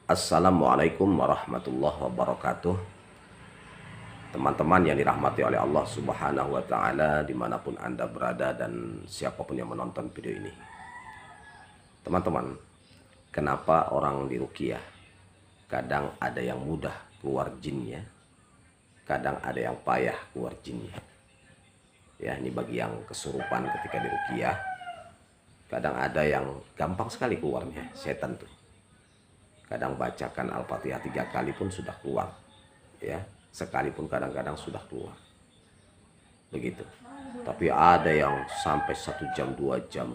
Assalamualaikum warahmatullahi wabarakatuh. Teman-teman yang dirahmati oleh Allah Subhanahu wa Ta'ala, dimanapun Anda berada dan siapapun yang menonton video ini. Teman-teman, kenapa orang diruqyah kadang ada yang mudah keluar jinnya, kadang ada yang payah keluar jinnya. Ya, ini bagi yang kesurupan ketika diruqyah, kadang ada yang gampang sekali keluarnya setan tuh. Kadang bacakan Al-Fatihah 3 kali pun sudah keluar, ya, sekalipun kadang-kadang sudah keluar, begitu. Tapi ada yang sampai 1 jam 2 jam,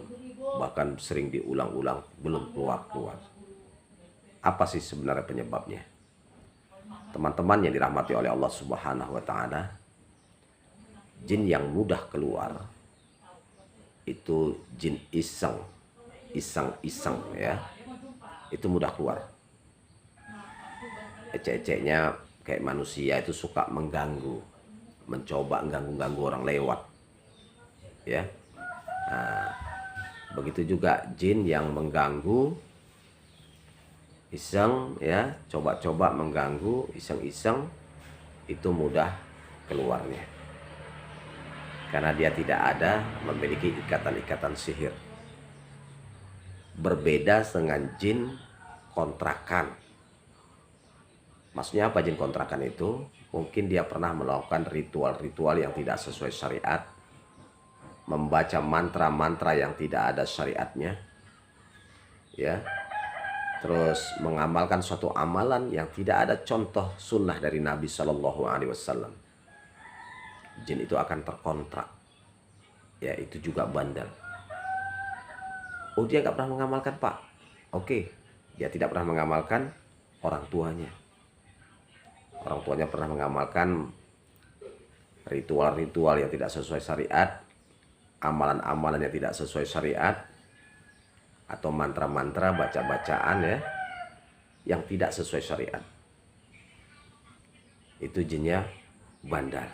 bahkan sering diulang-ulang belum keluar. Apa sih sebenarnya penyebabnya? Teman-teman yang dirahmati oleh Allah Subhanahu wa Ta'ala, jin yang mudah keluar itu jin iseng ya, itu mudah keluar. Ecek-eceknya kayak manusia itu suka mengganggu, mencoba ganggu orang lewat, ya. Nah, begitu juga jin yang mengganggu iseng, ya, coba-coba mengganggu iseng-iseng, itu mudah keluarnya karena dia tidak ada memiliki ikatan-ikatan sihir. Berbeda dengan jin kontrakan. Maksudnya apa jin kontrakan itu? Mungkin dia pernah melakukan ritual-ritual yang tidak sesuai syariat, membaca mantra-mantra yang tidak ada syariatnya, ya. Terus mengamalkan suatu amalan yang tidak ada contoh sunnah dari Nabi Shallallahu Alaihi Wasallam. Jin itu akan terkontrak, ya, itu juga bandel. Oh, dia nggak pernah mengamalkan, Pak. Oke, dia tidak pernah mengamalkan, orang tuanya pernah mengamalkan ritual-ritual yang tidak sesuai syariat, amalan-amalan yang tidak sesuai syariat, atau mantra-mantra, baca-bacaan, ya, yang tidak sesuai syariat. Itu jinnya bandal.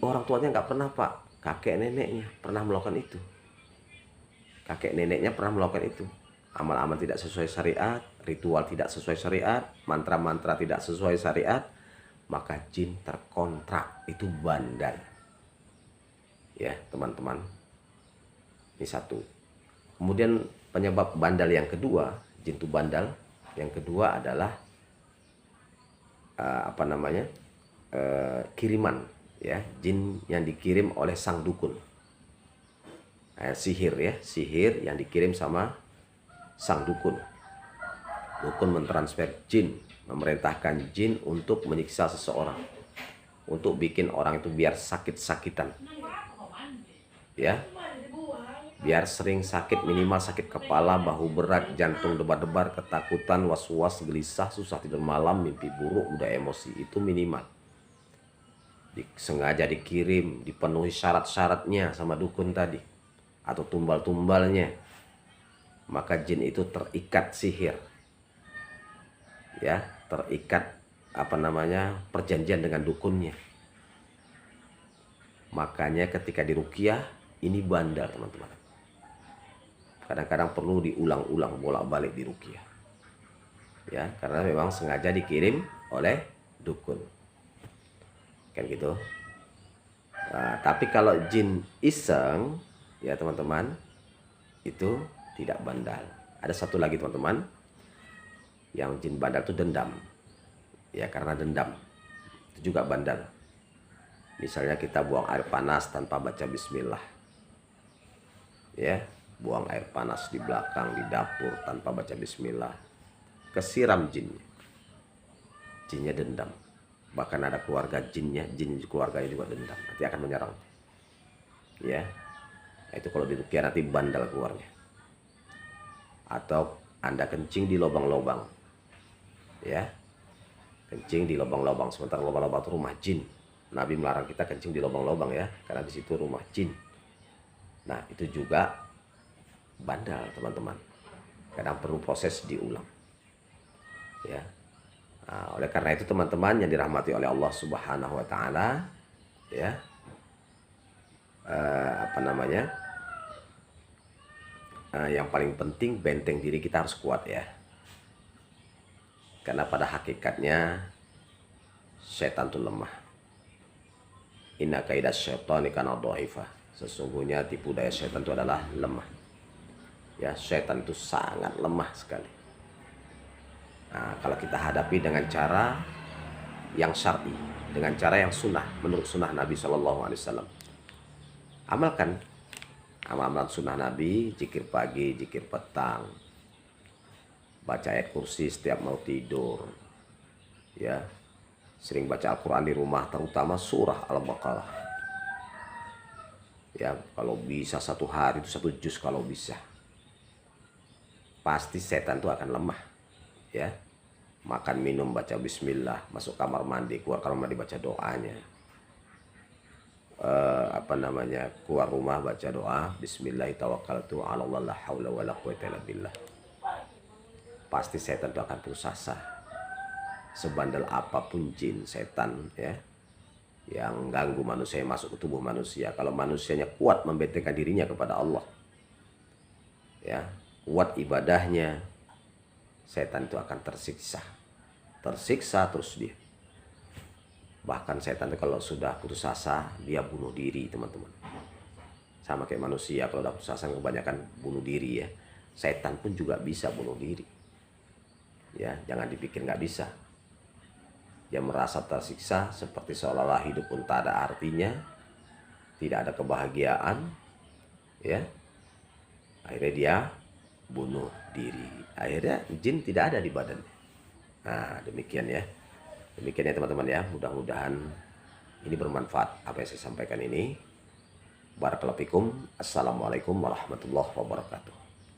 Orang tuanya nggak pernah, Pak. Kakek neneknya pernah melakukan itu. Amal-amal tidak sesuai syariat, ritual tidak sesuai syariat, mantra-mantra tidak sesuai syariat, maka jin terkontrak, itu bandal. Ya, teman-teman. Ini satu. Kemudian penyebab bandal yang kedua, jin itu bandal, yang kedua adalah kiriman, ya, jin yang dikirim oleh sang dukun. Sihir yang dikirim sama sang dukun. Dukun mentransfer jin, memerintahkan jin untuk menyiksa seseorang, untuk bikin orang itu biar sakit-sakitan, ya, biar sering sakit, minimal sakit kepala, bahu berat, jantung debar-debar, ketakutan, was-was, gelisah, susah tidur malam, mimpi buruk, mudah emosi, itu minimal. Sengaja dikirim, dipenuhi syarat-syaratnya sama dukun tadi, atau tumbal-tumbalnya, maka jin itu terikat sihir, ya, terikat perjanjian dengan dukunnya. Makanya ketika diruqyah ini bandal, teman-teman. Kadang-kadang perlu diulang-ulang, bolak-balik diruqyah, ya, karena memang sengaja dikirim oleh dukun, kan gitu. Nah, tapi kalau jin iseng, ya teman-teman, itu tidak bandal. Ada satu lagi, teman-teman, yang jin bandal itu dendam, ya, karena dendam itu juga bandal. Misalnya kita buang air panas tanpa baca bismillah, ya, buang air panas di belakang di dapur tanpa baca bismillah, kesiram jinnya dendam. Bahkan ada keluarga jin keluarganya juga dendam, nanti akan menyerang, ya. Itu kalau diruqyah nanti bandal keluarnya. Atau Anda kencing di lubang-lubang, ya, kencing di lubang-lubang, sementara lubang-lubang itu rumah jin. Nabi melarang kita kencing di lubang-lubang, ya, karena di situ rumah jin. Nah, itu juga bandal, teman-teman. Kadang perlu proses diulang, ya. Nah, oleh karena itu, teman-teman yang dirahmati oleh Allah Subhanahu wa Ta'ala, ya, yang paling penting, benteng diri kita harus kuat, ya. Karena pada hakikatnya setan itu lemah. Inna kaidas syaitani kana dhaifah. Sesungguhnya tipu daya setan itu adalah lemah. Ya, setan itu sangat lemah sekali. Nah, kalau kita hadapi dengan cara yang syar'i, dengan cara yang sunnah, menurut sunnah Nabi Shallallahu Alaihi Wasallam, amalkan amalan sunnah Nabi, zikir pagi, zikir petang, baca ayat kursi setiap mau tidur, ya, sering baca Al-Quran di rumah, terutama surah Al-Baqarah. Ya, kalau bisa satu hari itu 1 juz kalau bisa. Pasti setan itu akan lemah, ya. Makan minum baca bismillah, masuk kamar mandi, keluar kamar mandi baca doanya. Keluar rumah baca doa bismillahirrahmanirrahim, Allah la haula wala quwwata illa billah. Pasti setan itu akan putus asa. Sebandel apapun jin setan, ya, yang ganggu manusia masuk ke tubuh manusia, kalau manusianya kuat membentengkan dirinya kepada Allah, ya, kuat ibadahnya, setan itu akan tersiksa terus dia. Bahkan setan itu kalau sudah putus asa dia bunuh diri, teman-teman. Sama kayak manusia, kalau udah putus asa kebanyakan bunuh diri, ya. Setan pun juga bisa bunuh diri, ya. Jangan dipikir nggak bisa. Dia merasa tersiksa seperti seolah-olah hidup pun tak ada artinya, tidak ada kebahagiaan, ya. Akhirnya dia bunuh diri. Akhirnya jin tidak ada di badannya. Nah, demikian ya. Demikian ya teman-teman ya. Mudah-mudahan ini bermanfaat apa yang saya sampaikan ini. Barakallahu fikum. Assalamualaikum warahmatullahi wabarakatuh.